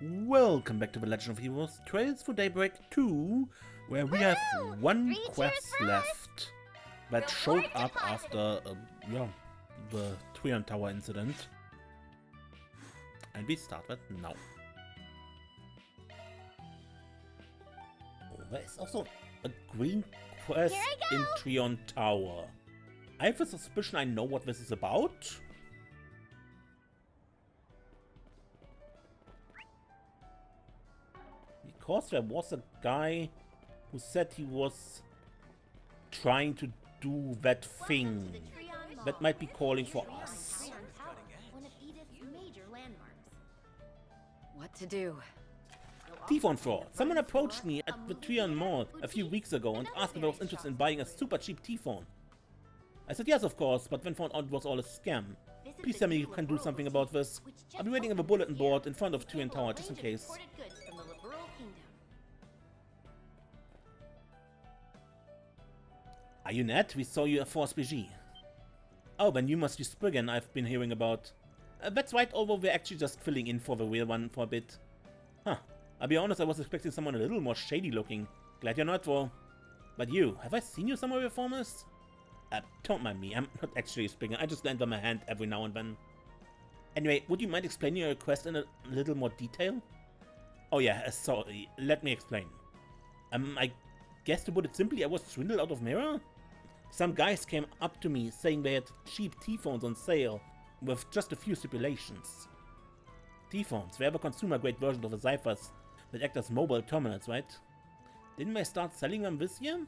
Welcome back to the Legend of Heroes Trails for Daybreak 2, where we have one quest left that showed up after, the Twion Tower incident. And we start that now. Oh, there is also a green quest in Twion Tower. I have a suspicion I know what this is about. Because there was a guy who said he was trying to do that thing that might be calling for us. What to do? tPhone fraud. Someone approached me at the Twion Mall a few weeks ago and asked if I was interested in buying a super cheap tPhone. I said yes, of course, but then found out it was all a scam. Please tell me you can do something about this. I'll be waiting on the bulletin board in front of Twion Tower just in case. Are you Ned? We saw you at Force BG. Oh, then you must be Spriggan I've been hearing about. That's right, although we're actually just filling in for the real one for a bit. Huh. I'll be honest, I was expecting someone a little more shady looking. Glad you're not, though. But you, have I seen you somewhere before, miss? Don't mind me, I'm not actually Spriggan, I just lend on my hand every now and then. Anyway, would you mind explaining your request in a little more detail? Oh yeah, sorry, let me explain. I guess to put it simply, I was swindled out of mirror? Some guys came up to me saying they had cheap tPhones on sale with just a few stipulations. tPhones, they have a consumer-grade version of the ciphers that act as mobile terminals, right? Didn't they start selling them this year?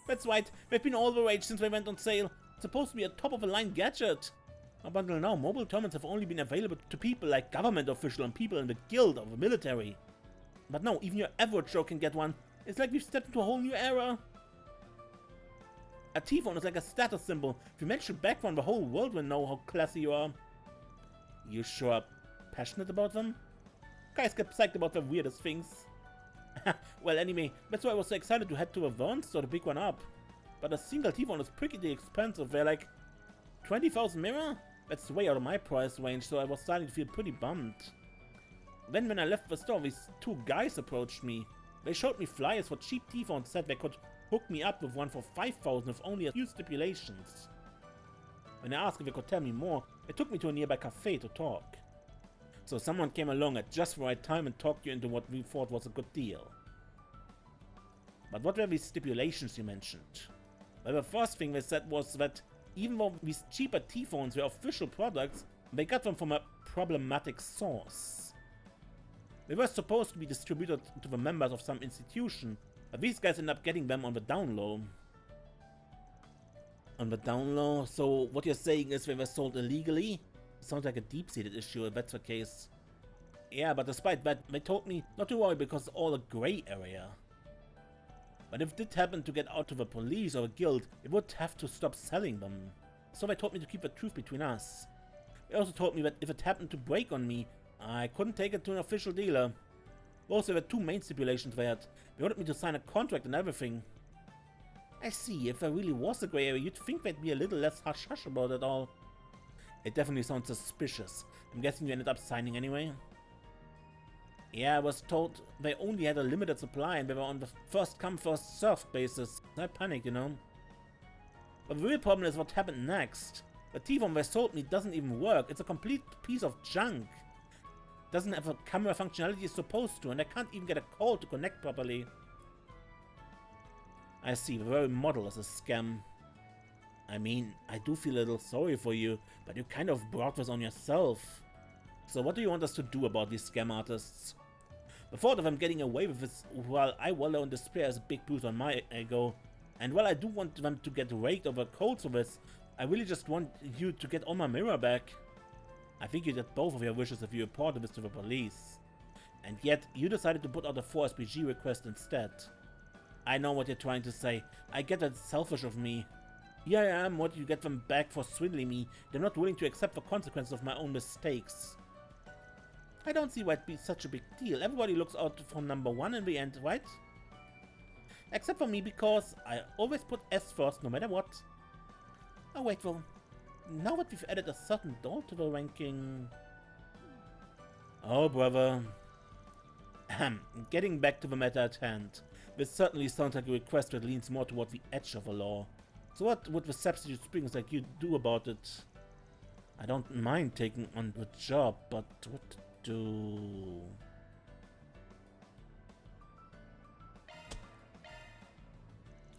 That's right, they've been all the rage since they went on sale. It's supposed to be a top-of-the-line gadget. Up until now, mobile terminals have only been available to people like government officials and people in the guild of the military. But now, even your average Joe can get one. It's like we've stepped into a whole new era. A tPhone is like a status symbol. If you mention back one, the whole world will know how classy you are. You sure are passionate about them? Guys get psyched about the weirdest things. Well, anyway, that's why I was so excited to head to a Vern store to pick one up. But a single tPhone is pretty expensive. They're like 20,000 mirror? That's way out of my price range, so I was starting to feel pretty bummed. Then when I left the store, these two guys approached me. They showed me flyers for cheap tPhones, said they could hook me up with one for 5,000 with only a few stipulations. When I asked if they could tell me more, they took me to a nearby cafe to talk. So someone came along at just the right time and talked you into what we thought was a good deal. But what were these stipulations you mentioned? Well, the first thing they said was that even though these cheaper tPhones were official products, they got them from a problematic source. They were supposed to be distributed to the members of some institution, but these guys ended up getting them on the down low. On the down low? So what you're saying is they were sold illegally? Sounds like a deep-seated issue if that's the case. Yeah, but despite that, they told me not to worry because it's all a grey area. But if it did happen to get out to the police or a guild, it would have to stop selling them. So they told me to keep the truth between us. They also told me that if it happened to break on me, I couldn't take it to an official dealer. Also, there were two main stipulations they had. They wanted me to sign a contract and everything. I see, if there really was a grey area, you'd think they'd be a little less hush-hush about it all. It definitely sounds suspicious. I'm guessing you ended up signing anyway? Yeah, I was told they only had a limited supply and they were on the first-come, first-served basis. I panicked, you know. But the real problem is what happened next. The tPhone they sold me doesn't even work. It's a complete piece of junk. Doesn't have a camera functionality it's supposed to, and I can't even get a call to connect properly. I see, the very model is a scam. I mean, I do feel a little sorry for you, but you kind of brought this on yourself. So what do you want us to do about these scam artists? The thought of them getting away with this while I wallow in despair is a big bruise on my ego. And while I do want them to get raked over coals for this, I really just want you to get all my mirror back. I think you did both of your wishes if you reported this to the police. And yet, you decided to put out a 4SPG request instead. I know what you're trying to say. I get that it's selfish of me. Here I am, what you get them back for swindling me. They're not willing to accept the consequences of my own mistakes. I don't see why it'd be such a big deal. Everybody looks out for number one in the end, right? Except for me, because I always put S first, no matter what. Oh wait, well, now that we've added a certain doll to the ranking... Oh brother, Getting back to the matter at hand. This certainly sounds like a request that leans more toward the edge of the law. So what would the substitute springs like you do about it? I don't mind taking on the job, but what to do?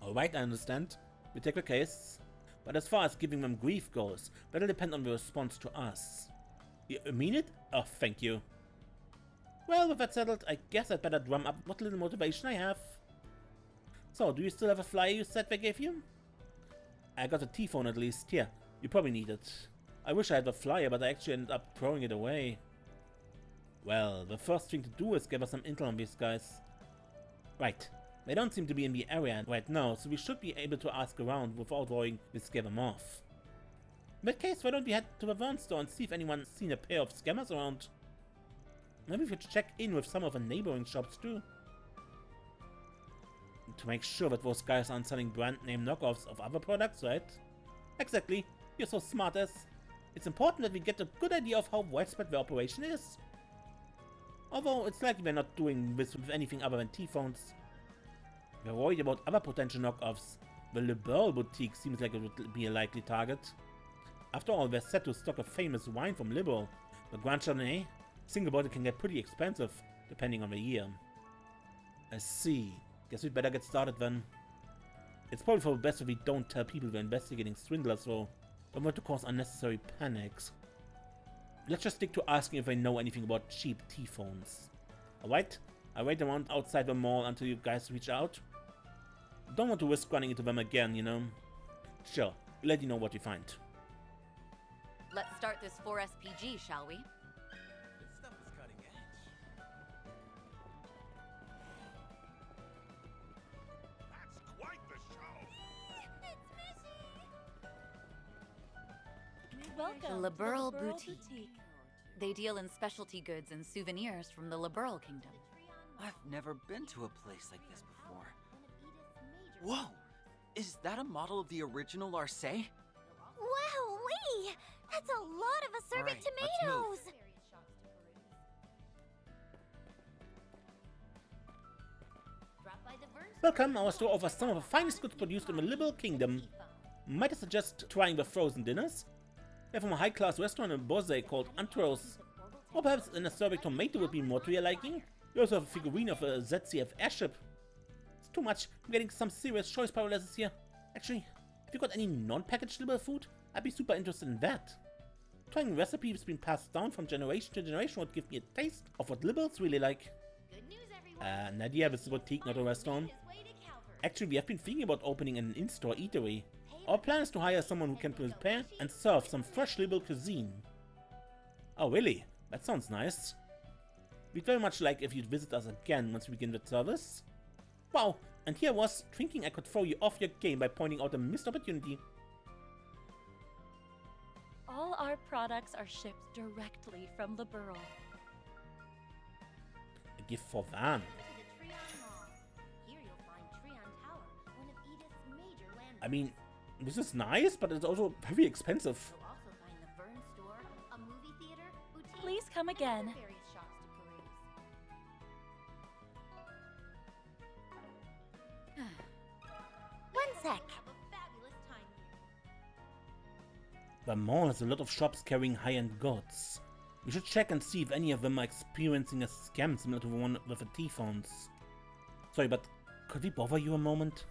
Alright, I understand. We take the case. But as far as giving them grief goes, that'll depend on the response to us. You mean it? Oh, thank you. Well, with that settled, I guess I'd better drum up what little motivation I have. So, do you still have a flyer you said they gave you? I got a tPhone at least. Here, you probably need it. I wish I had a flyer, but I actually ended up throwing it away. Well, the first thing to do is gather some intel on these guys. Right. They don't seem to be in the area right now, so we should be able to ask around without worrying we'll scare them off. In that case, why don't we head to the Vern store and see if anyone's seen a pair of scammers around? Maybe we should check in with some of the neighboring shops too. To make sure that those guys aren't selling brand name knockoffs of other products, right? Exactly. You're so smart, as. It's important that we get a good idea of how widespread the operation is. Although it's likely we're not doing this with anything other than tPhones. We're worried about other potential knockoffs. The Liberal boutique seems like it would be a likely target. After all, they're set to stock a famous wine from Liberal, the Grand Chardonnay. Single bottle can get pretty expensive, depending on the year. I see. Guess we'd better get started then. It's probably for the best if we don't tell people we're investigating swindlers, though. Don't want to cause unnecessary panics. Let's just stick to asking if they know anything about cheap tPhones. Alright? I wait around outside the mall until you guys reach out. Don't want to risk running into them again, you know? Sure, we'll let you know what we find. Let's start this 4SPG, shall we? This stuff is cutting edge. That's quite the show. The Welcome Liberal to the Boutique. They deal in specialty goods and souvenirs from the Liberal Kingdom. I've never been to a place like this before. Whoa! Is that a model of the original Larcey? Wow-wee! That's a lot of acerbic Alright, let's tomatoes! Welcome, our store offers some of the finest goods produced in the Liberal Kingdom. Might I suggest trying the frozen dinners? They're from a high-class restaurant in Bose called Antros. Or perhaps an acerbic tomato would be more to your liking. We also have a figurine of a ZCF airship. It's too much. I'm getting some serious choice paralysis here. Actually, have you got any non-packaged Liberal food? I'd be super interested in that. Trying recipes being passed down from generation to generation would give me a taste of what Liberals really like. An idea of this boutique, not a restaurant. Actually, we have been thinking about opening an in-store eatery. Our plan is to hire someone who can prepare and serve some fresh Liberal cuisine. Oh really? That sounds nice. We'd very much like if you'd visit us again once we begin with service. Wow, and here was thinking I could throw you off your game by pointing out a missed opportunity. All our products are shipped directly from the Liberal. A gift for Van. I mean, this is nice, but it's also very expensive. Please come again. One sec. The mall has a lot of shops carrying high-end goods. We should check and see if any of them are experiencing a scam similar to the one with the tPhones. Sorry, but could we bother you a moment?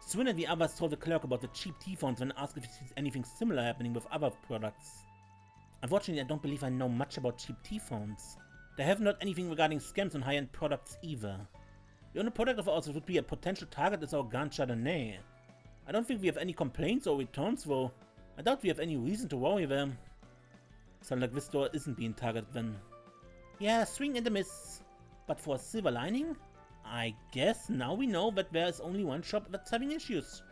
Swin and the others told the clerk about the cheap tPhones and asked if he sees anything similar happening with other products. Unfortunately, I don't believe I know much about cheap tPhones. They haven't heard anything regarding scams on high-end products either. The only product of ours that would be a potential target is our Grand Chardonnay. I don't think we have any complaints or returns though. I doubt we have any reason to worry them. Sounds like this store isn't being targeted then. Yeah, swing and a miss. But for a silver lining? I guess now we know that there is only one shop that's having issues.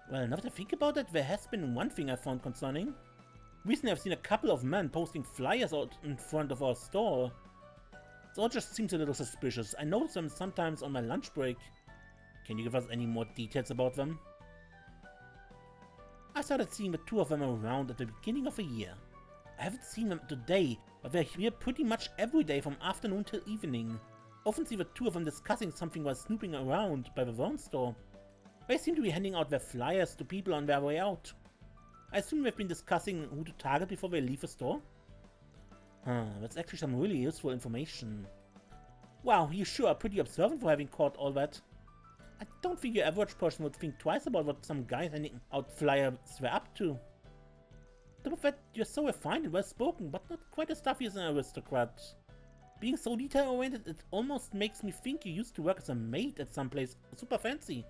Well, now that I think about it, there has been one thing I found concerning. Recently I've seen a couple of men posting flyers out in front of our store. It all just seems a little suspicious. I notice them sometimes on my lunch break. Can you give us any more details about them? I started seeing the two of them around at the beginning of the year. I haven't seen them today, but they're here pretty much every day from afternoon till evening. Often see the two of them discussing something while snooping around by the Vern store. They seem to be handing out their flyers to people on their way out. I assume they've been discussing who to target before they leave the store? That's actually some really useful information. Wow, you sure are pretty observant for having caught all that. I don't think your average person would think twice about what some guys handing out flyers were up to. Top of that, you're so refined and well-spoken, but not quite as stuffy as an aristocrat. Being so detail-oriented, it almost makes me think you used to work as a maid at some place super fancy.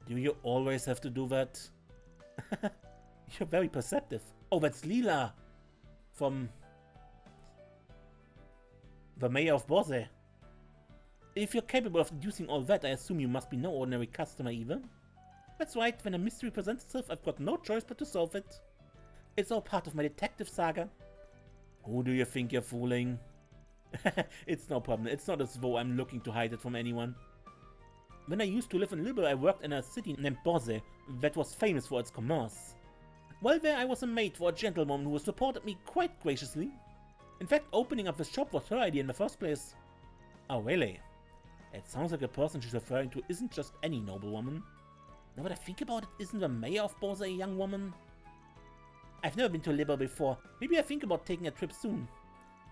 Do you always have to do that? You're very perceptive. Oh, that's Leela! From the mayor of Bose. If you're capable of deducing all that, I assume you must be no ordinary customer either. That's right, when a mystery presents itself, I've got no choice but to solve it. It's all part of my detective saga. Who do you think you're fooling? It's no problem, it's not as though I'm looking to hide it from anyone. When I used to live in Liberal, I worked in a city named Bose that was famous for its commerce. While there, I was a maid for a gentlewoman who supported me quite graciously. In fact, opening up the shop was her idea in the first place. Oh, really? It sounds like the person she's referring to isn't just any noblewoman. Now that I think about it, isn't the mayor of Bose a young woman? I've never been to Liberal before. Maybe I think about taking a trip soon.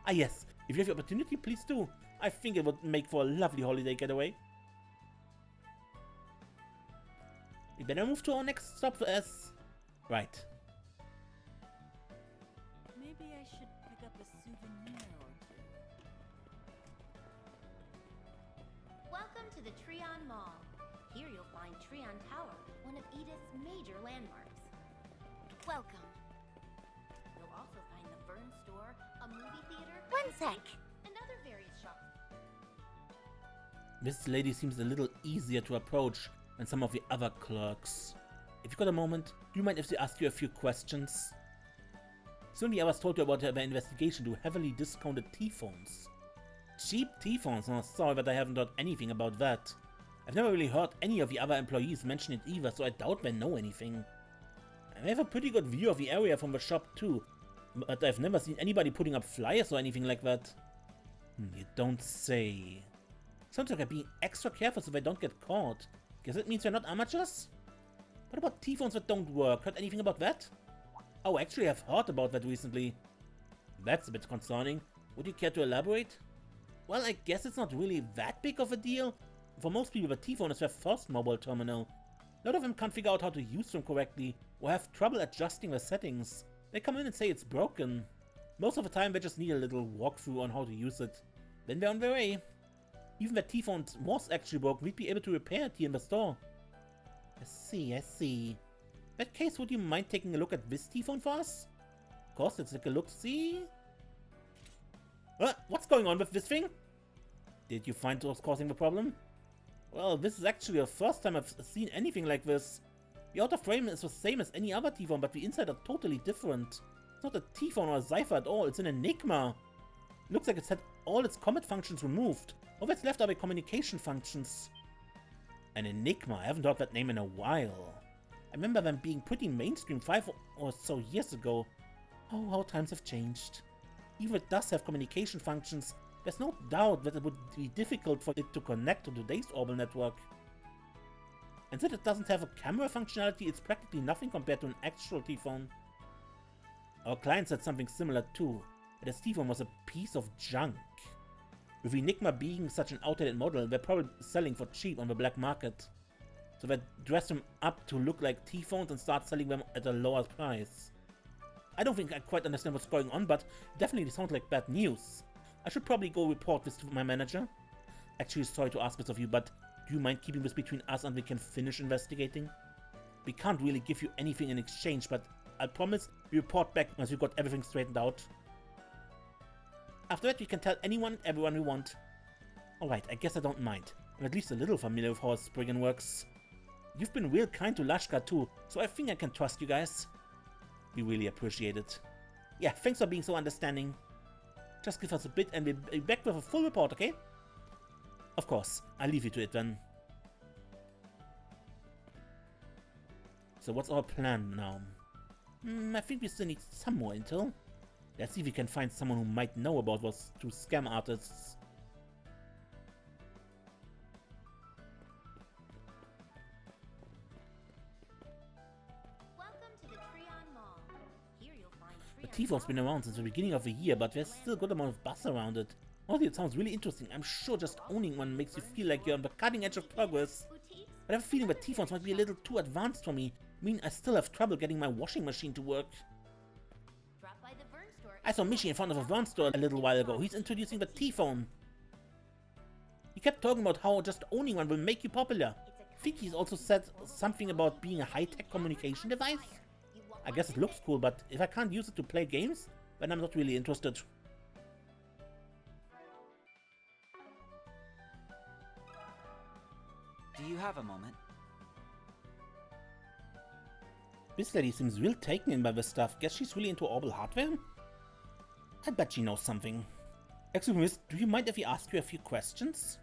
Ah yes, if you have the opportunity, please do. I think it would make for a lovely holiday getaway. We better move to our next stop as... Right. Maybe I should pick up a souvenir or two. Welcome to the Treon Mall. Here you'll find Treon Tower, one of Edith's major landmarks. Welcome. You'll also find the Vern store, a movie theater, one sec, and other various shops. This lady seems a little easier to approach than some of the other clerks. If you got a moment, do you mind if they ask you a few questions? Soon the others told you about their investigation to heavily discounted tPhones. Cheap tPhones? Oh, sorry, but I haven't heard anything about that. I've never really heard any of the other employees mention it either, so I doubt they know anything. I have a pretty good view of the area from the shop too, but I've never seen anybody putting up flyers or anything like that. You don't say. Sounds like I'm being extra careful so they don't get caught. Guess it means they're not amateurs? What about tPhones that don't work? Heard anything about that? Oh, actually I've heard about that recently. That's a bit concerning. Would you care to elaborate? Well, I guess it's not really that big of a deal. For most people, the tPhone is their first mobile terminal. A lot of them can't figure out how to use them correctly, or have trouble adjusting the settings. They come in and say it's broken. Most of the time they just need a little walkthrough on how to use it. Then they're on their way. Even if the tPhone was actually broken, we'd be able to repair it here in the store. I see, I see. In that case, would you mind taking a look at this tPhone for us? Of course, let's take a look-see. What's going on with this thing? Did you find what's causing the problem? Well, this is actually the first time I've seen anything like this. The outer frame is the same as any other tPhone, but the inside are totally different. It's not a tPhone or a Cypher at all, it's an Enigma. Looks like it's had all its comet functions removed. All that's left are the communication functions. An Enigma, I haven't heard that name in a while. I remember them being pretty mainstream 5 or so years ago. Oh, how times have changed. Even if it does have communication functions, there's no doubt that it would be difficult for it to connect to today's orbital network. And since it doesn't have a camera functionality, it's practically nothing compared to an actual tPhone. Our client said something similar too, that his tPhone was a piece of junk. With Enigma being such an outdated model, they're probably selling for cheap on the black market. So they dress them up to look like tPhones and start selling them at a lower price. I don't think I quite understand what's going on, but it definitely sounds like bad news. I should probably go report this to my manager. Actually, sorry to ask this of you, but do you mind keeping this between us and we can finish investigating? We can't really give you anything in exchange, but I promise we report back once we've got everything straightened out. After that, we can tell anyone and everyone we want. Alright, I guess I don't mind. I'm at least a little familiar with how Spriggan works. You've been real kind to Lashka too, so I think I can trust you guys. We really appreciate it. Yeah, thanks for being so understanding. Just give us a bit and we'll be back with a full report, okay? Of course, I'll leave you to it then. So what's our plan now? I think we still need some more intel. Let's see if we can find someone who might know about those two scam artists. Welcome to the Treon Mall. Here you'll find The Treon tPhone's been around since the beginning of the year, but there's still a good amount of buzz around it. Honestly, it sounds really interesting. I'm sure just owning one makes you feel like you're on the cutting edge of progress. boutiques. But I have a feeling that tPhones might be a little too advanced for me. I mean, I still have trouble getting my washing machine to work. Drop by the Vern store. I saw Michi in front of a Vern store a little while ago. He's introducing the tPhone. He kept talking about how just owning one will make you popular. I think he's also said something about being a high-tech communication device. I guess it looks cool, but if I can't use it to play games, then I'm not really interested. Do you have a moment? This lady seems real taken in by this stuff. Guess she's really into Orbital hardware? I bet she knows something. Excuse me, miss, do you mind if we ask you a few questions?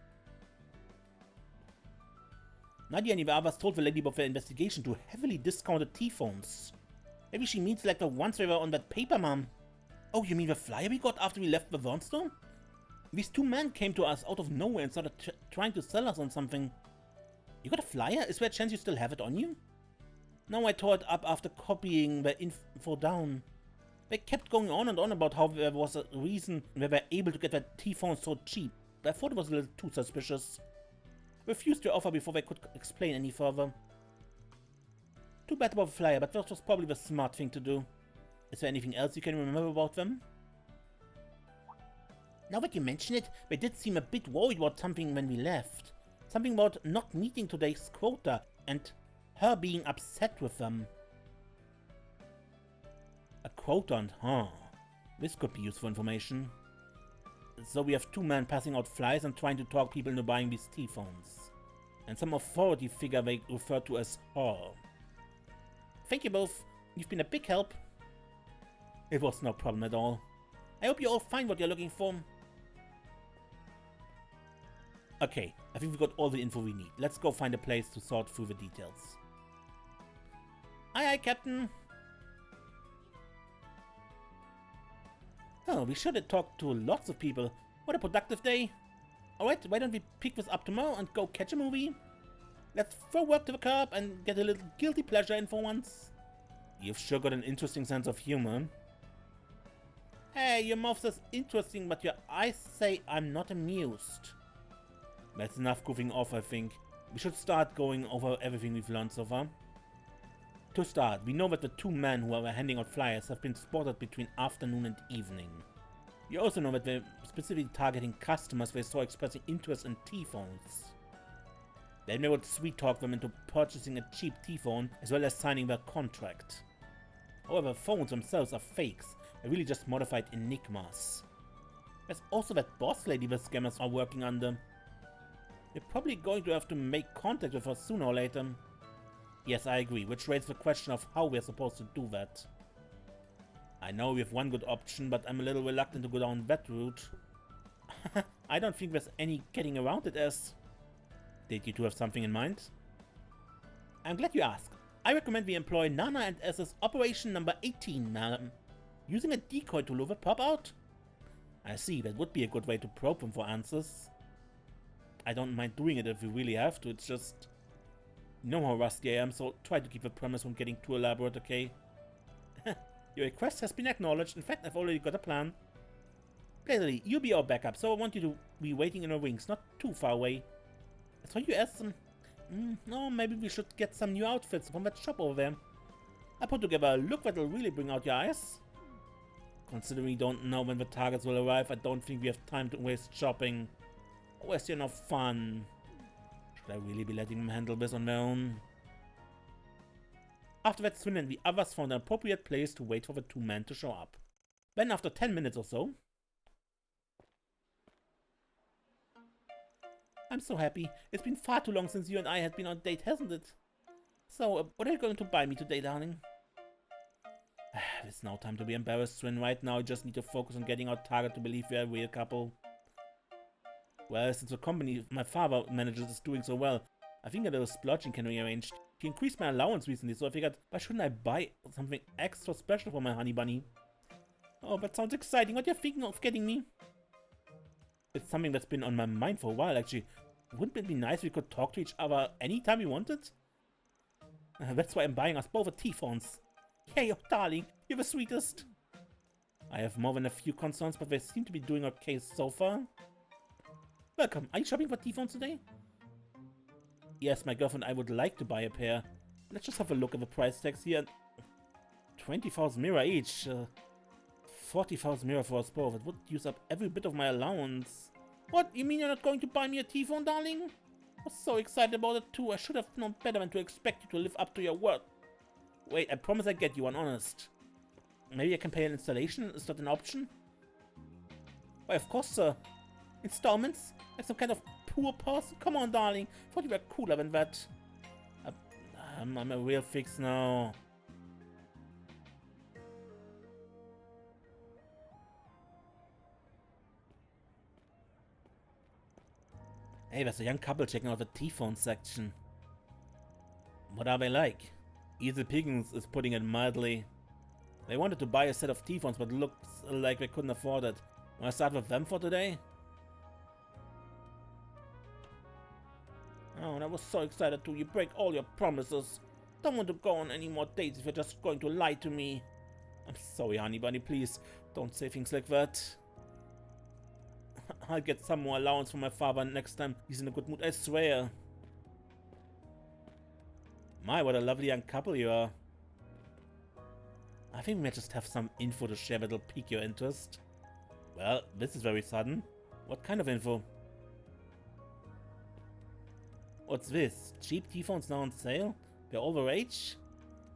Nadia and the others told the lady about their investigation to heavily discounted tPhones. Maybe she means like the ones we were on that paper, ma'am. Oh, you mean the flyer we got after we left the Vern store? These two men came to us out of nowhere and started trying to sell us on something. You got a flyer? Is there a chance you still have it on you? No, I tore it up after copying the info down. They kept going on and on about how there was a reason they were able to get that tPhone so cheap. I thought it was a little too suspicious. Refused to offer before they could explain any further. Too bad about the flyer, but that was probably the smart thing to do. Is there anything else you can remember about them? Now that you mention it, they did seem a bit worried about something when we left. Something about not meeting today's quota and her being upset with them. A quotient, huh? This could be useful information. So we have two men passing out flyers and trying to talk people into buying these tPhones. And some authority figure they refer to as her. Thank you both. You've been a big help. It was no problem at all. I hope you all find what you're looking for. Okay, I think we got all the info we need. Let's go find a place to sort through the details. Aye, aye, Captain. Oh, we should have talked to lots of people. What a productive day. Alright, why don't we pick this up tomorrow and go catch a movie? Let's throw work to the curb and get a little guilty pleasure in for once. You've sure got an interesting sense of humor. Hey, your mouth says interesting, but your eyes say I'm not amused. That's enough goofing off, I think. We should start going over everything we've learned so far. To start, we know that the two men who are handing out flyers have been spotted between afternoon and evening. We also know that they're specifically targeting customers they saw expressing interest in tPhones. Then they would sweet-talk them into purchasing a cheap tPhone as well as signing their contract. However, phones themselves are fakes, they're really just modified enigmas. There's also that boss lady the scammers are working under. We're probably going to have to make contact with her sooner or later. Yes, I agree, which raises the question of how we're supposed to do that. I know we have one good option, but I'm a little reluctant to go down that route. I don't think there's any getting around it as... Did you two have something in mind? I'm glad you asked. I recommend we employ Nana and S's Operation number 18, madam. Using a decoy to lure the pop out? I see, that would be a good way to probe them for answers. I don't mind doing it if we really have to, it's just... You know how rusty I am, so try to keep the premise from getting too elaborate, okay? Your request has been acknowledged. In fact, I've already got a plan. Basically, you'll be our backup, so I want you to be waiting in our wings, not too far away. I saw you ask some... no, maybe we should get some new outfits from that shop over there. I put together a look that'll really bring out your eyes. Considering we don't know when the targets will arrive, I don't think we have time to waste shopping. Always enough fun. Should I really be letting them handle this on their own? After that, Swin and the others found an appropriate place to wait for the two men to show up. Then after 10 minutes or so... I'm so happy. It's been far too long since you and I had been on a date, hasn't it? So, what are you going to buy me today, darling? It's now time to be embarrassed, Swin. Right now, I just need to focus on getting our target to believe we're a real couple. Well, since the company my father manages is doing so well, I think a little splurging can be arranged. He increased my allowance recently, so I figured, why shouldn't I buy something extra special for my honey bunny? Oh, that sounds exciting. What are you thinking of getting me? It's something that's been on my mind for a while, actually. Wouldn't it be nice if we could talk to each other anytime we wanted? That's why I'm buying us both tPhones. Hey, oh, darling, you're the sweetest. I have more than a few concerns, but they seem to be doing okay so far. Welcome. Are you shopping for tPhones today? Yes, my girlfriend and I would like to buy a pair. Let's just have a look at the price tags here. 20,000 mira each. 40,000 mira for us both. It would use up every bit of my allowance. What? You mean you're not going to buy me a tPhone, darling? I was so excited about it too. I should have known better than to expect you to live up to your word. Wait, I promise I get you one, honest. Maybe I can pay an installation? Is that an option? Why, of course, sir. Installments? Like some kind of poor person? Come on, darling. Thought you were cooler than that. I'm a real fix now. Hey, there's a young couple checking out the tPhone section. What are they like? Easy Pickings is putting it mildly. They wanted to buy a set of tPhones, but looks like they couldn't afford it. Wanna start with them for today? Oh, and I was so excited too. You break all your promises. Don't want to go on any more dates if you're just going to lie to me. I'm sorry, honey bunny, please don't say things like that. I'll get some more allowance from my father next time he's in a good mood, I swear. My, what a lovely young couple you are. I think we might just have some info to share that'll pique your interest. Well, this is very sudden. What kind of info? What's this? Cheap tPhones now on sale? They're overage?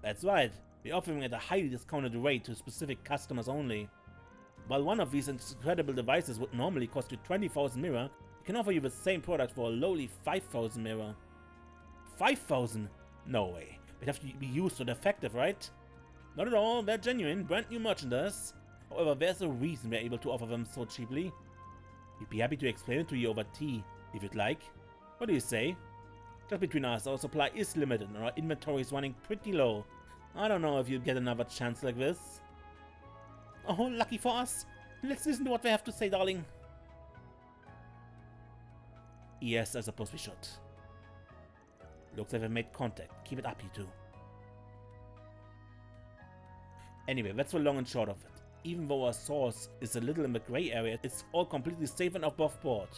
That's right. We're offering at a highly discounted rate to specific customers only. While one of these incredible devices would normally cost you 20,000 mira, we can offer you the same product for a lowly 5,000 mira. 5,000? No way. They'd have to be used or defective, right? Not at all. They're genuine, brand new merchandise. However, there's a reason we're able to offer them so cheaply. We'd be happy to explain it to you over tea, if you'd like. What do you say? Just between us, our supply is limited and our inventory is running pretty low. I don't know if you'll get another chance like this. Oh, lucky for us. Let's listen to what they have to say, darling. Yes, I suppose we should. Looks like they made contact. Keep it up, you two. Anyway, that's the long and short of it. Even though our source is a little in the gray area, it's all completely safe and above board.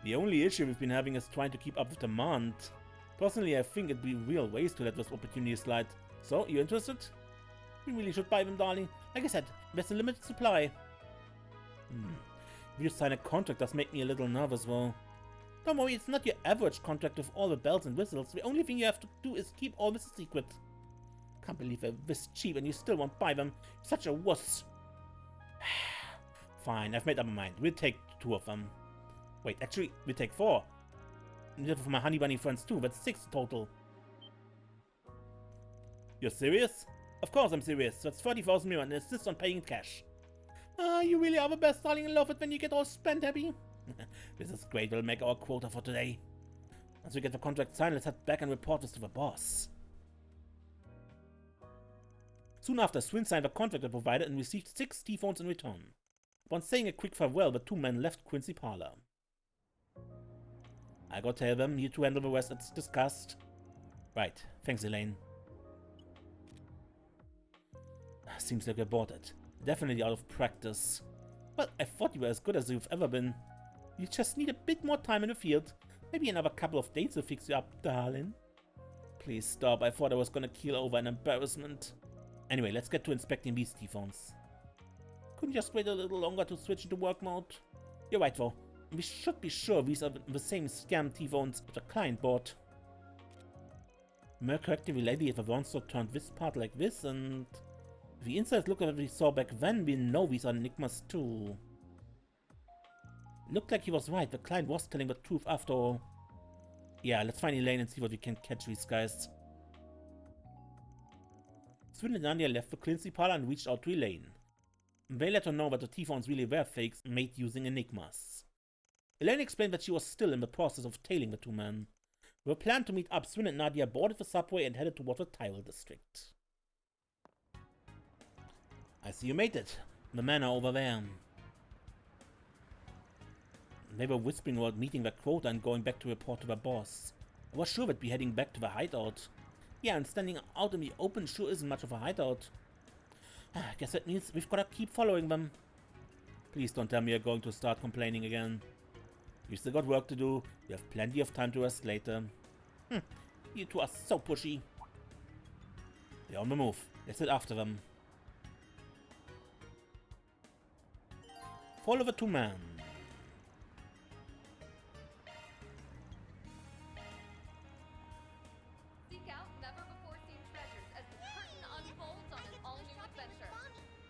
The only issue we've been having is trying to keep up with demand. Personally, I think it'd be real waste to let this opportunity slide. So, you interested? We really should buy them, darling. Like I said, there's a limited supply. If you sign a contract, does make me a little nervous, though. Don't worry, it's not your average contract with all the bells and whistles. The only thing you have to do is keep all this a secret. Can't believe they're this cheap and you still won't buy them. You're such a wuss. Fine, I've made up my mind. We'll take 2 of them. Wait, actually, we'll take 4. And for my honey bunny friends too, that's 6 total. You're serious? Of course I'm serious. That's 30,000 mira and insist on paying cash. Ah, you really are the best, darling. I love it when you get all spend happy. This is great. We'll make our quota for today. Once we get the contract signed, let's head back and report this to the boss. Soon after, Swin signed the contract and provided and received 6 tPhones in return. Upon saying a quick farewell, the 2 men left Quincy Parlor. I go tell them, you 2 handle the rest as discussed. Right, thanks Elaine. Seems like we're bored it. Definitely out of practice. Well, I thought you were as good as you've ever been. You just need a bit more time in the field. Maybe another couple of dates will fix you up, darling. Please stop, I thought I was gonna keel over in embarrassment. Anyway, let's get to inspecting these tPhones. Couldn't you just wait a little longer to switch into work mode? You're right though. We should be sure these are the same scam tPhones the client bought. More correctly, the lady at the Ronsto turned this part like this, and if the inside look at what we saw back then, we know these are enigmas too. Looked like he was right, the client was telling the truth after all. Yeah, let's find Elaine and see what we can catch these guys. Swin and Nadia left the Quincy Parlor and reached out to Elaine. They let her know that the tPhones really were fakes made using enigmas. Elaine explained that she was still in the process of tailing the 2 men. With a plan to meet up, Swin and Nadia boarded the subway and headed toward the Tyrell district. I see you made it. The men are over there. They were whispering about meeting their quota and going back to report to their boss. I was sure they'd be heading back to the hideout. Yeah, and standing out in the open sure isn't much of a hideout. I guess that means we've gotta keep following them. Please don't tell me you're going to start complaining again. You still got work to do. You have plenty of time to rest later. You two are so pushy. They're on the move. Let's head after them. Follow the two men. Seek out never-before-seen treasures as the curtain unfolds on an all-new adventure.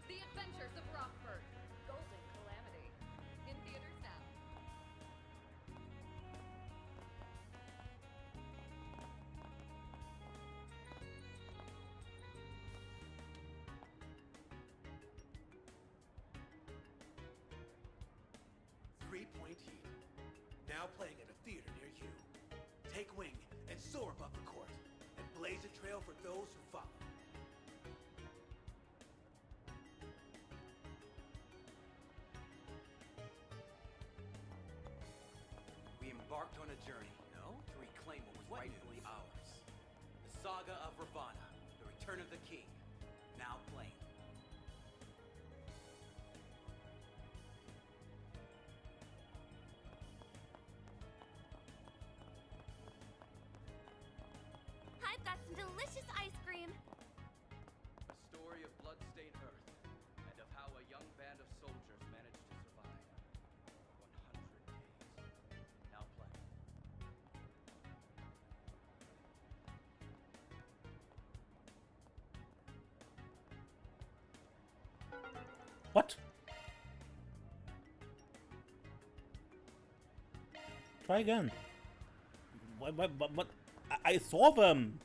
The Adventures of Rockford. Golden Calamity. In theaters now. Three-point heat. Now playing at a theater near you. Take wing and soar above the court, and blaze a trail for those who follow. We embarked on a journey, to reclaim what was rightfully ours. The saga of Ravana, the return of the king, now playing. I've got some delicious ice cream. A story of blood-stained earth, and of how a young band of soldiers managed to survive 100 days. Now playing. What? Try again. What? I saw them.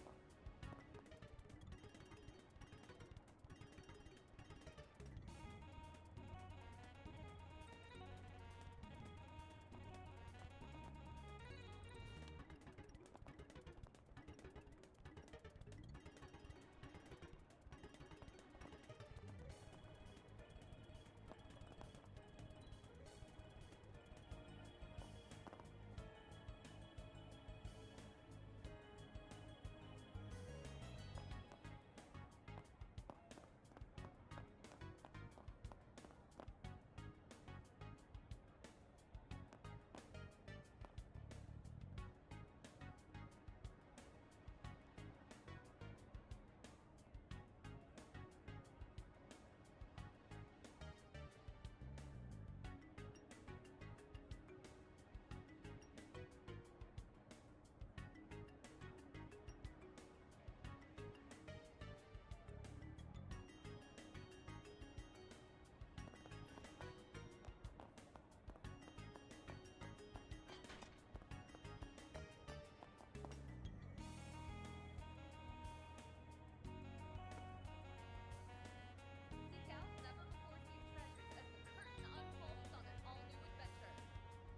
Seek out never-before-seen treasures as the curtain unfolds on an all-new adventure.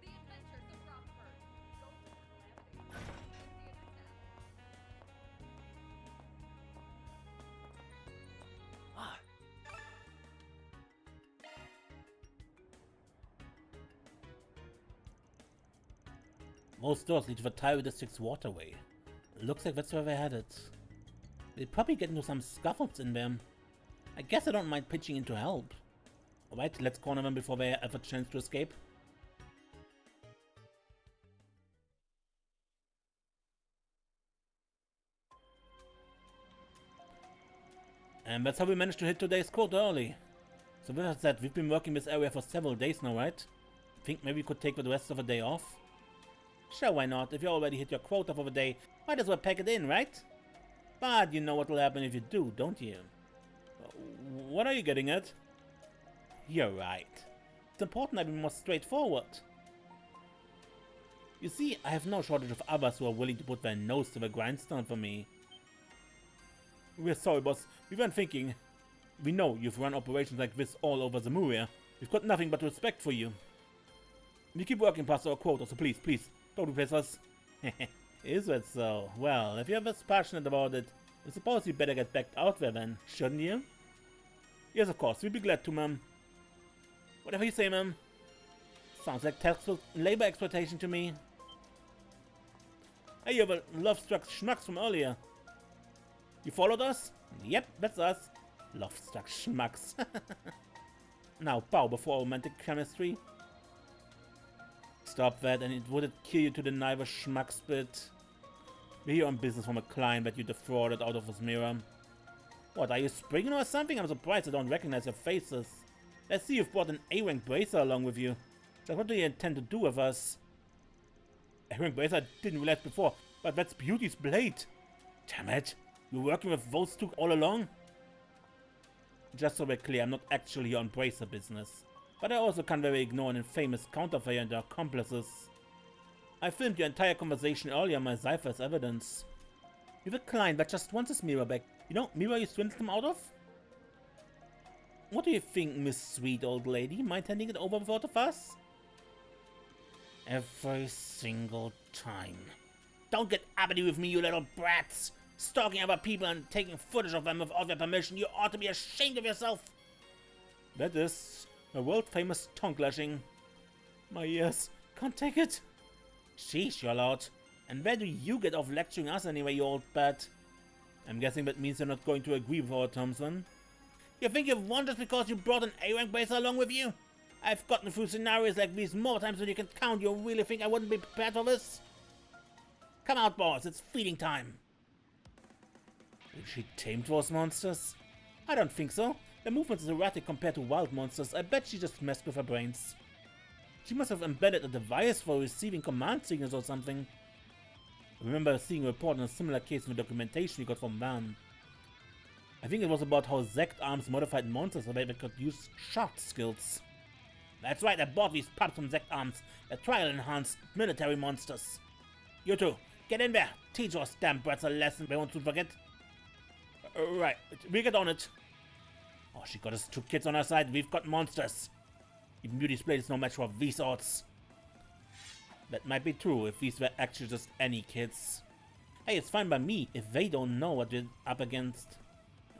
The Adventures of Rockford. Golden Calamity. In theaters now. Most doors lead to the Tyrell District's waterway. Looks like that's where they're headed. We'll probably get into some scuffles in there. I guess I don't mind pitching in to help. Alright, let's corner them before they have a chance to escape. And that's how we managed to hit today's quote early. So with that said, we've been working this area for several days now, right? Think maybe we could take the rest of the day off? Sure, why not? If you already hit your quota for the day, might as well pack it in, right? But you know what will happen if you do, don't you? What are you getting at? You're right. It's important I be more straightforward. You see, I have no shortage of others who are willing to put their nose to the grindstone for me. We're sorry, boss. We weren't thinking. We know you've run operations like this all over Zemuria. We've got nothing but respect for you. We keep working past our quota, so please, don't replace us. Is that so? Well, if you're this passionate about it, I suppose you better get back out there then, shouldn't you? Yes, of course. We'd be glad to, ma'am. Whatever you say, ma'am. Sounds like textbook labor exploitation to me. Hey, you have a love-struck schmucks from earlier. You followed us? Yep, that's us. Love-struck schmucks. Now, bow before romantic chemistry. Stop that, and it would kill you to deny the schmucks bit. We're here on business from a client that you defrauded out of his mirror. What, are you springing or something? I'm surprised I don't recognize your faces. Let's see, you've brought an A-rank bracer along with you. So what do you intend to do with us? A-rank bracer I didn't realize before, but that's Beauty's blade. Damn it, you're working with those two all along? Just so we're clear, I'm not actually here on bracer business. But I also can't very ignore an infamous counterfeiter and their accomplices. I filmed your entire conversation earlier on my Cypher as evidence. You have a client that just wants his mirror back. You know, mirror you swindled him out of? What do you think, Miss Sweet Old Lady? Mind handing it over without a fuss? Every single time. Don't get uppity with me, you little brats! Stalking other people and taking footage of them without their permission. You ought to be ashamed of yourself! That is a world-famous tongue-lashing. My ears can't take it. Sheesh, your lord. And where do you get off lecturing us anyway, you old bat? I'm guessing that means you're not going to agree with our terms then? You think you've won just because you brought an A-rank bracer along with you? I've gotten through scenarios like these more times than you can count. You really think I wouldn't be prepared for this? Come out, boss. It's feeding time. Did she tame those monsters? I don't think so. Their movement is erratic compared to wild monsters. I bet she just messed with her brains. She must have embedded a device for receiving command signals or something. I remember seeing a report on a similar case in the documentation we got from Van. I think it was about how Zect Arms modified monsters so that they could use shot skills. That's right, I bought these pups from Zect Arms. They're trial-enhanced military monsters. You two, get in there. Teach those damn brats a lesson they won't soon forget. Right, we get on it. Oh, she got us two kids on her side. We've got monsters. Even Beauty's blade is no match for these odds. That might be true if these were actually just any kids. Hey, it's fine by me if they don't know what we're up against.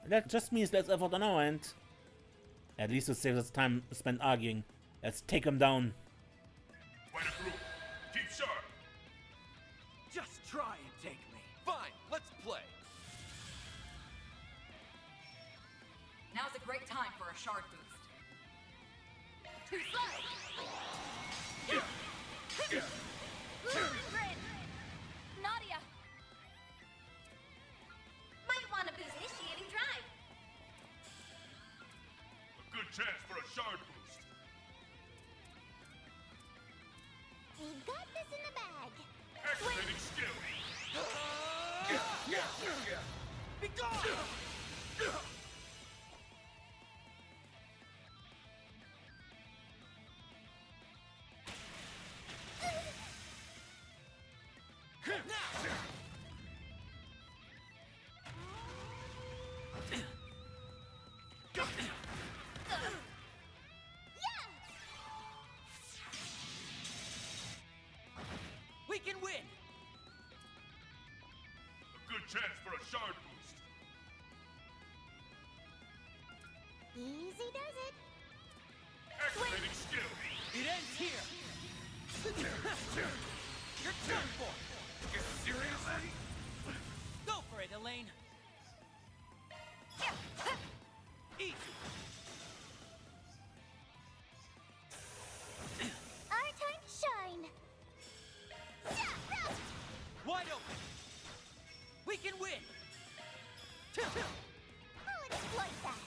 That just means less effort on our end. At least it saves us time spent arguing. Let's take them down. Fight a group. Keep sharp. Just try and take me. Fine, let's play. Now's a great time for a shard boost. Too slow! Nadia! Might want to boost initiating drive. A good chance for a shard boost. We've got this in the bag. Activating skill. Be gone! We can win! A good chance for a shard boost. Easy does it. Activating skill. It ends here! You're done for! You seriously? Go for it, Elaine! Easy! Our time to shine. Wide open! We can win! I'll exploit that.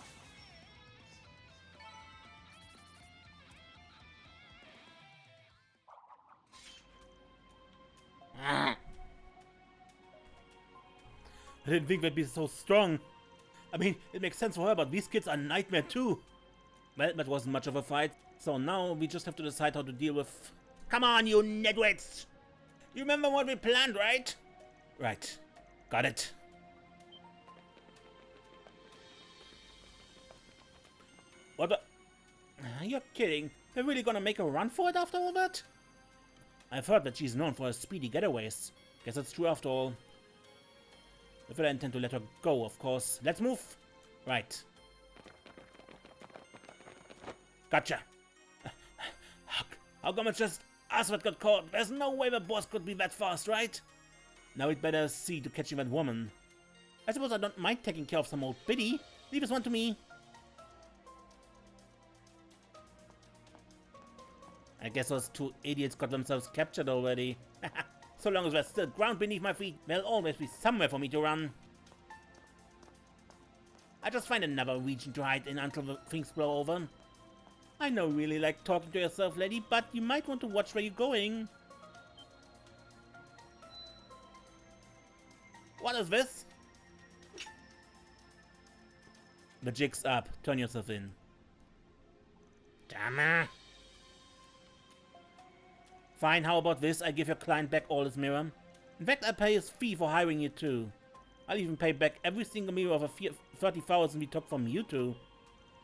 I didn't think they'd be so strong. I mean, it makes sense for her, but these kids are nightmare too. Well, that wasn't much of a fight, so now we just have to decide how to deal with... Come on, you nitwits! You remember what we planned, right? Right. Got it. What the... You're kidding. They're really gonna make a run for it after all that? I've heard that she's known for her speedy getaways. Guess that's true after all. If I intend to let her go, of course. Let's move! Right. Gotcha. How come it's just us that got caught? There's no way the boss could be that fast, right? Now we'd better see to catching that woman. I suppose I don't mind taking care of some old biddy. Leave this one to me. I guess those two idiots got themselves captured already. So long as there's still ground beneath my feet, there'll always be somewhere for me to run. I just find another region to hide in until the things blow over. I know you really like talking to yourself, lady, but you might want to watch where you're going. What is this? The jig's up. Turn yourself in. Damn it. Fine, how about this? I give your client back all his mirror. In fact, I pay his fee for hiring you too. I'll even pay back every single mirror of the 30,000 we took from you two.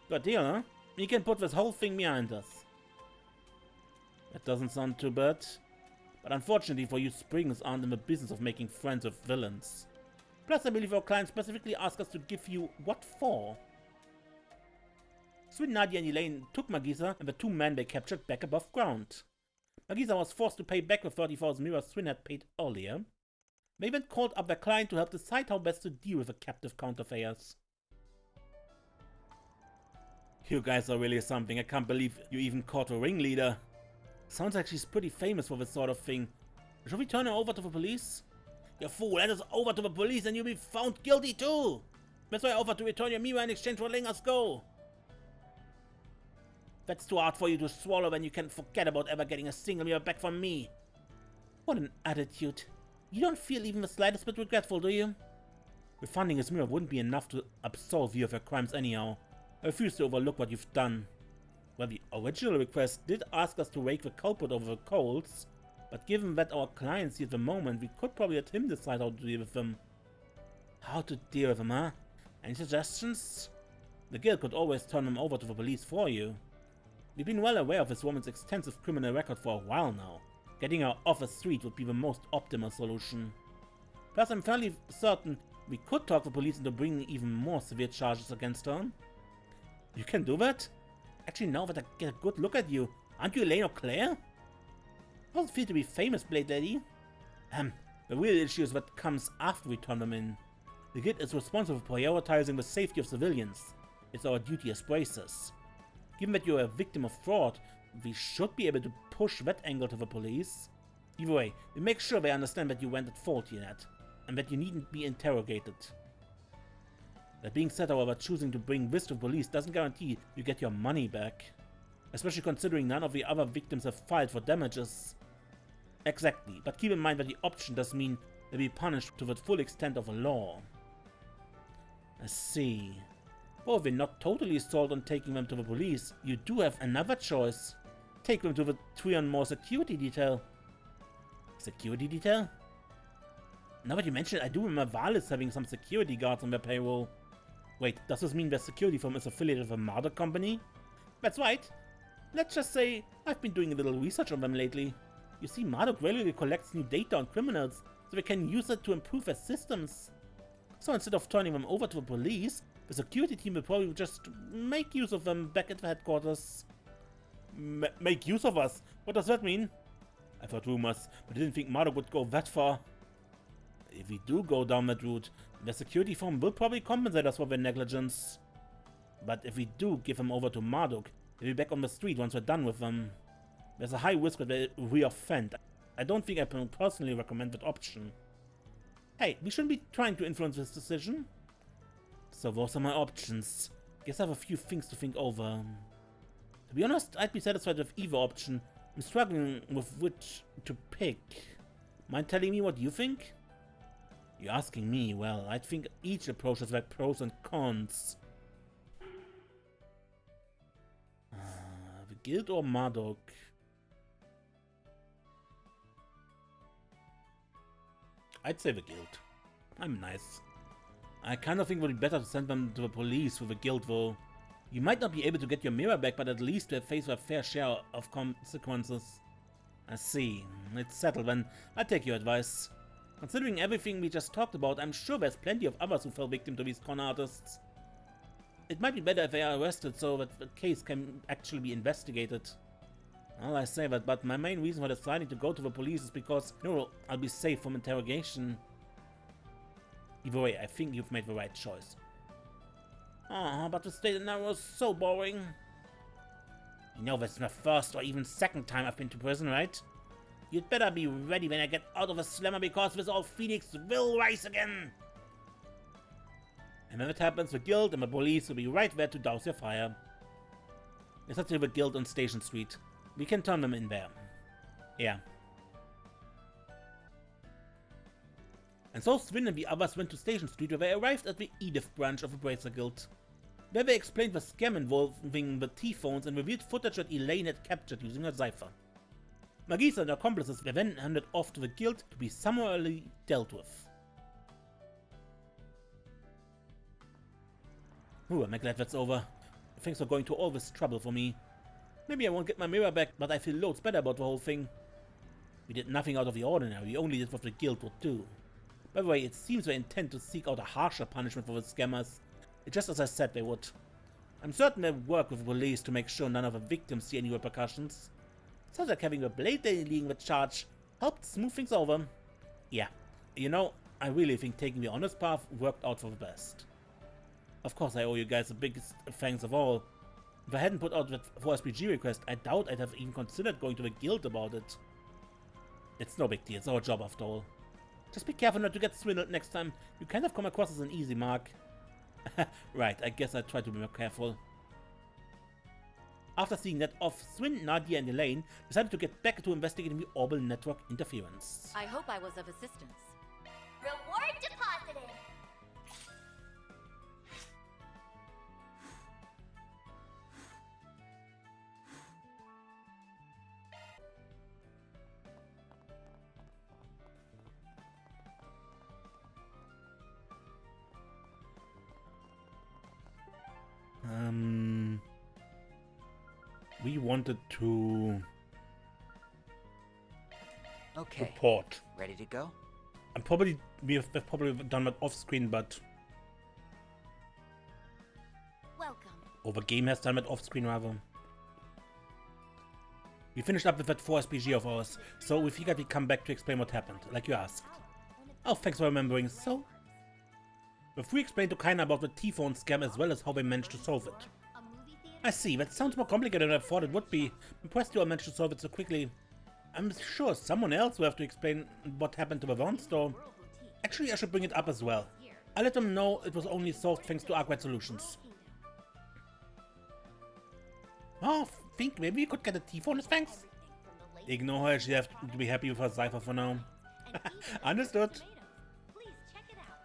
Good deal, huh? You can put this whole thing behind us. That doesn't sound too bad. But unfortunately for you, Springs aren't in the business of making friends with villains. Plus, I believe our client specifically asked us to give you what for? Swin, Nadia, and Elaine took Magisa and the two men they captured back above ground. Magisa was forced to pay back the 30,000 mirrors Swin had paid earlier. They then called up their client to help decide how best to deal with the captive counterfeiters. You guys are really something. I can't believe you even caught a ringleader. Sounds like she's pretty famous for this sort of thing. Should we turn her over to the police? You fool, let us over to the police and you'll be found guilty too! That's why I offered to return your mirror in exchange for letting us go. That's too hard for you to swallow when you can forget about ever getting a single mirror back from me. What an attitude. You don't feel even the slightest bit regretful, do you? Refunding his mirror wouldn't be enough to absolve you of your crimes anyhow. I refuse to overlook what you've done. Well, the original request did ask us to rake the culprit over the coals, but given that our client's here at the moment, we could probably let him decide how to deal with them. How to deal with them, huh? Any suggestions? The guild could always turn them over to the police for you. We've been well aware of this woman's extensive criminal record for a while now. Getting her off the street would be the most optimal solution. Plus, I'm fairly certain we could talk the police into bringing even more severe charges against her. You can do that? Actually, now that I get a good look at you, aren't you Elaine or Claire? How does it feel to be famous, Blade Lady? The real issue is what comes after we turn them in. The guild is responsible for prioritizing the safety of civilians. It's our duty as bracers. Given that you're a victim of fraud, we should be able to push that angle to the police. Either way, we make sure they understand that you went at fault here, and that you needn't be interrogated. That being said, however, choosing to bring this to the police doesn't guarantee you get your money back. Especially considering none of the other victims have filed for damages. Exactly, but keep in mind that the option does mean they'll be punished to the full extent of the law. I see. Well, if we're not totally sold on taking them to the police, you do have another choice. Take them to the Trion Mall security detail. Security detail? Now that you mention it, I do remember Valis having some security guards on their payroll. Wait, does this mean their security firm is affiliated with a Marduk company? That's right. Let's just say I've been doing a little research on them lately. You see, Marduk regularly collects new data on criminals, so they can use it to improve their systems. So instead of turning them over to the police, the security team will probably just make use of them back at the headquarters. Make use of us? What does that mean? I've heard rumors, but I didn't think Marduk would go that far. If we do go down that route, the security firm will probably compensate us for their negligence. But if we do give them over to Marduk, they'll be back on the street once we're done with them. There's a high risk that they re-offend. I don't think I personally recommend that option. Hey, we shouldn't be trying to influence this decision. So those are my options. Guess I have a few things to think over. To be honest, I'd be satisfied with either option. I'm struggling with which to pick. Mind telling me what you think? You're asking me. Well, I think each approach has their pros and cons. The guild or Marduk? I'd say the guild. I'm nice. I kind of think it would be better to send them to the police with the guild though. You might not be able to get your mirror back, but at least they'll face a fair share of consequences. I see. It's settled then. I'll take your advice. Considering everything we just talked about, I'm sure there's plenty of others who fell victim to these con artists. It might be better if they are arrested so that the case can actually be investigated. Well, I say that, but my main reason for deciding to go to the police is because, you know, I'll be safe from interrogation. Either way, I think you've made the right choice. But to stay now was so boring. You know, that's the first or even second time I've been to prison, right? You'd better be ready when I get out of the slammer, because this old phoenix will rise again. And when it happens, the guild and the police will be right there to douse your fire. It's not the guild on Station Street. We can turn them in there. Yeah. And so Swin and the others went to Station Street, where they arrived at the Edith branch of the Bracer Guild. There they explained the scam involving the tPhones and revealed footage that Elaine had captured using her cipher. Magisa and accomplices were then handed off to the guild to be summarily dealt with. Ooh, am I glad that's over. Thanks for going to all this trouble for me. Maybe I won't get my mirror back, but I feel loads better about the whole thing. We did nothing out of the ordinary, we only did what the guild would do. By the way, it seems they intend to seek out a harsher punishment for the scammers. It's just as I said they would. I'm certain they'll work with the police to make sure none of the victims see any repercussions. Sounds like having the Blade Lady leading the charge helped smooth things over. Yeah, you know, I really think taking the honest path worked out for the best. Of course, I owe you guys the biggest thanks of all. If I hadn't put out that 4SPG request, I doubt I'd have even considered going to the guild about it. It's no big deal, it's our job after all. Just be careful not to get swindled next time. You kind of come across as an easy mark. Right, I guess I'll try to be more careful. After seeing that off, Swin, Nadia and Elaine decided to get back to investigating the Orbital network interference. I hope I was of assistance. Reward deposited. We wanted to report. Ready to go? We've probably done that off screen, but Welcome. the game has done it off screen rather. We finished up with that 4SPG of ours, so we figured we'd come back to explain what happened, like you asked. Oh, thanks for remembering. So, the three explained to Kaina about the tPhone scam as well as how they managed to solve it. I see, that sounds more complicated than I thought it would be. I'm impressed you all managed to solve it so quickly. I'm sure someone else will have to explain what happened to the Vaughn store. Actually, I should bring it up as well. I'll let them know it was only solved thanks to Arkwright Solutions. Oh, think maybe we could get a tPhone as thanks? Ignore her, she has to be happy with her cipher for now. Understood. Please check it out.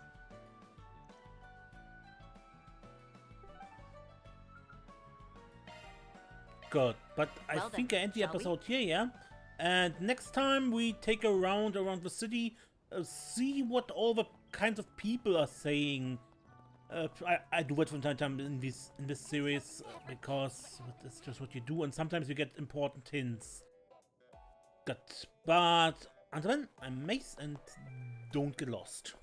Good, but I think I end the episode here, yeah? And next time we take a round around the city, see what all the kinds of people are saying. I do it from time to time in this series because it's just what you do, and sometimes you get important hints. Good, but until then, I'm Mace, and don't get lost.